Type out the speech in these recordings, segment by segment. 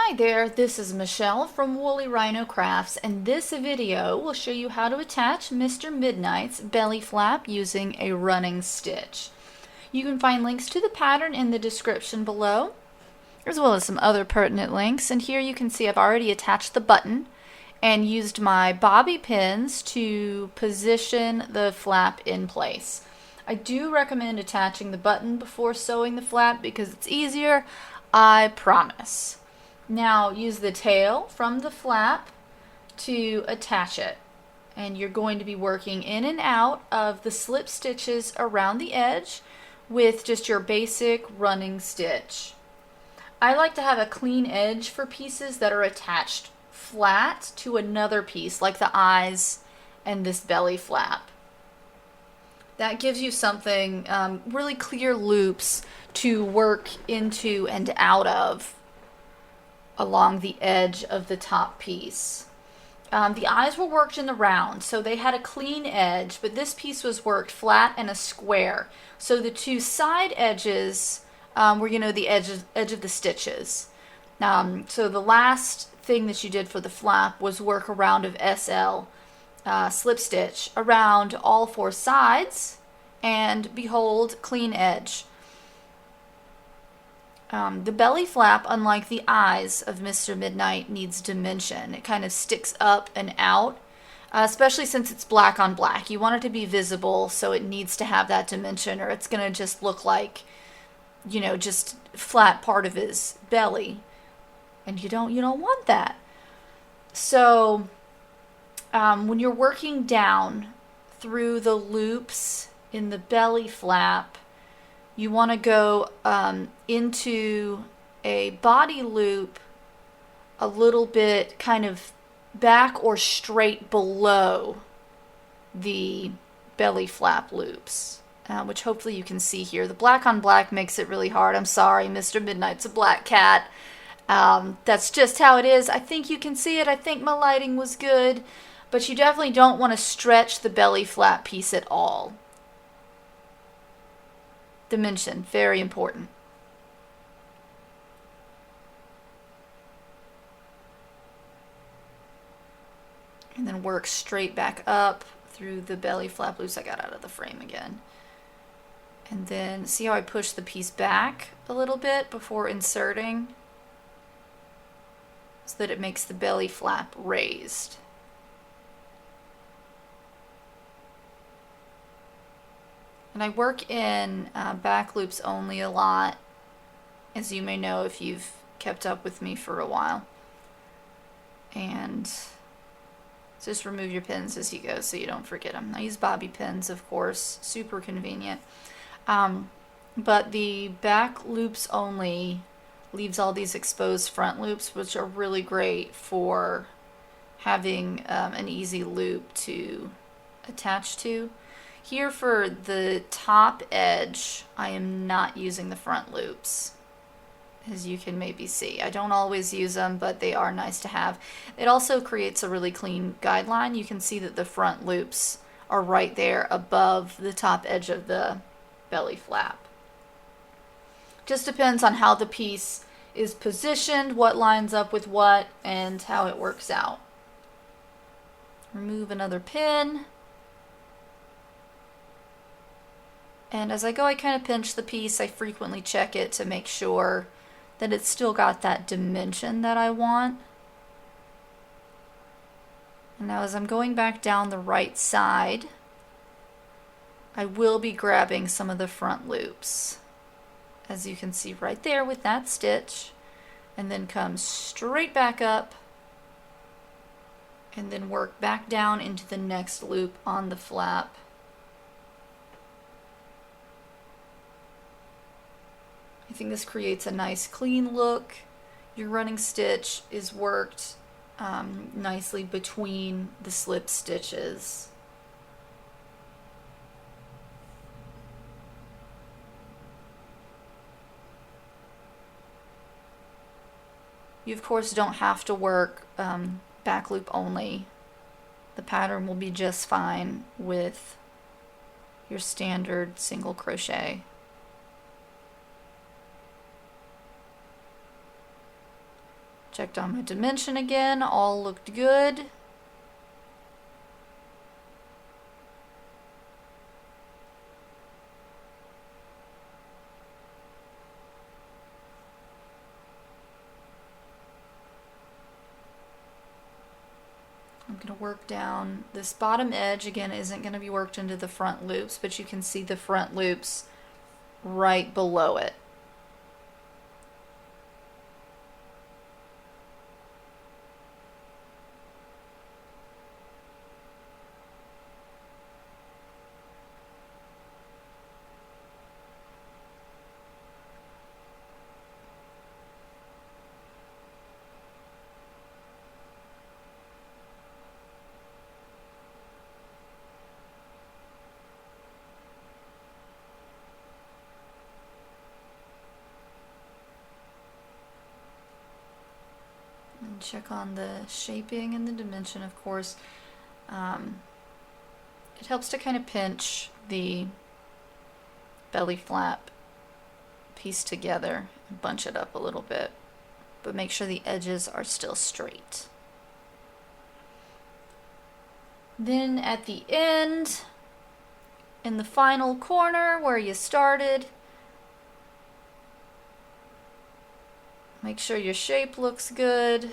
Hi there, this is Michelle from Woolly Rhino Crafts, and this video will show you how to attach Mr. Midnight's belly flap using a running stitch. You can find links to the pattern in the description below, as well as some other pertinent links, and here you can see I've already attached the button and used my bobby pins to position the flap in place. I do recommend attaching the button before sewing the flap because it's easier, I promise. Now use the tail from the flap to attach it, and you're going to be working in and out of the slip stitches around the edge with just your basic running stitch. I like to have a clean edge for pieces that are attached flat to another piece, like the eyes and this belly flap. That gives you something, really clear loops to work into and out of along the edge of the top piece. The eyes were worked in the round, so they had a clean edge, but this piece was worked flat and a square. So the two side edges were, the edge of the stitches. So the last thing that you did for the flap was work a round of SL slip stitch around all four sides, and behold, clean edge. The belly flap, unlike the eyes of Mr. Midnight, needs dimension. It kind of sticks up and out, especially since it's black on black. You want it to be visible, so it needs to have that dimension, or it's going to just look like, just flat part of his belly, and you don't want that. So when you're working down through the loops in the belly flap, you want to go into a body loop a little bit kind of back or straight below the belly flap loops, which hopefully you can see here. The black on black makes it really hard. I'm sorry, Mr. Midnight's a black cat. That's just how it is. I think you can see it. I think my lighting was good, but you definitely don't want to stretch the belly flap piece at all. Dimension, very important. And then work straight back up through the belly flap loops. I got out of the frame again. And then see how I push the piece back a little bit before inserting, so that it makes the belly flap raised. And I work in back loops only a lot, as you may know if you've kept up with me for a while. And just remove your pins as you go so you don't forget them. I use bobby pins, of course, super convenient. But the back loops only leaves all these exposed front loops, which are really great for having an easy loop to attach to. Here for the top edge, I am not using the front loops, as you can maybe see. I don't always use them, but they are nice to have. It also creates a really clean guideline. You can see that the front loops are right there above the top edge of the belly flap. Just depends on how the piece is positioned, what lines up with what, and how it works out. Remove another pin. And as I go, I kind of pinch the piece. I frequently check it to make sure that it's still got that dimension that I want. And now as I'm going back down the right side, I will be grabbing some of the front loops, as you can see right there with that stitch, and then come straight back up and then work back down into the next loop on the flap. I think this creates a nice clean look. Your running stitch is worked nicely between the slip stitches. You of course don't have to work back loop only. The pattern will be just fine with your standard single crochet. Checked on my dimension again, all looked good. I'm going to work down this bottom edge. Again, isn't going to be worked into the front loops, but you can see the front loops right below it. And check on the shaping and the dimension, of course. It helps to kind of pinch the belly flap piece together and bunch it up a little bit, but make sure the edges are still straight. Then at the end, in the final corner where you started, make sure your shape looks good.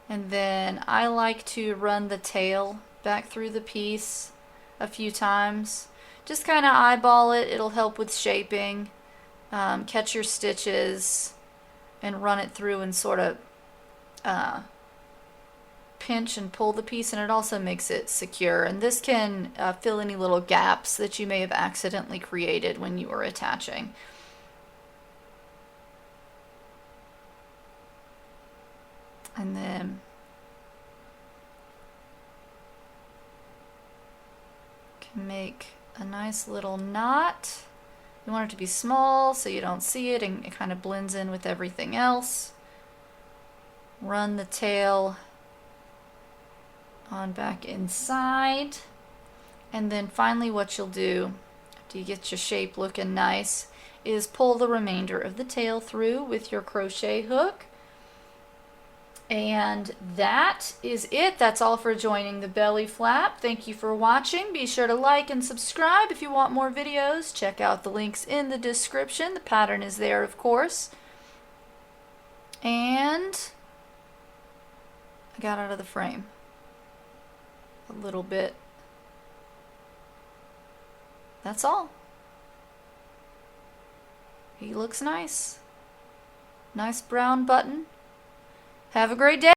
And then I like to run the tail back through the piece a few times. Just kind of eyeball it. It'll help with shaping. Catch your stitches and run it through and sort of pinch and pull the piece, and it also makes it secure. And this can fill any little gaps that you may have accidentally created when you were attaching. And then can make a nice little knot. You want it to be small so you don't see it and it kind of blends in with everything else. Run the tail on back inside. And then finally what you'll do after you get your shape looking nice is pull the remainder of the tail through with your crochet hook. And that is it. That's all for joining the belly flap. Thank you for watching. Be sure to like and subscribe if you want more videos. Check out the links in the description. The pattern is there, of course. And I got out of the frame a little bit. That's all. He looks nice. Nice brown button. Have a great day.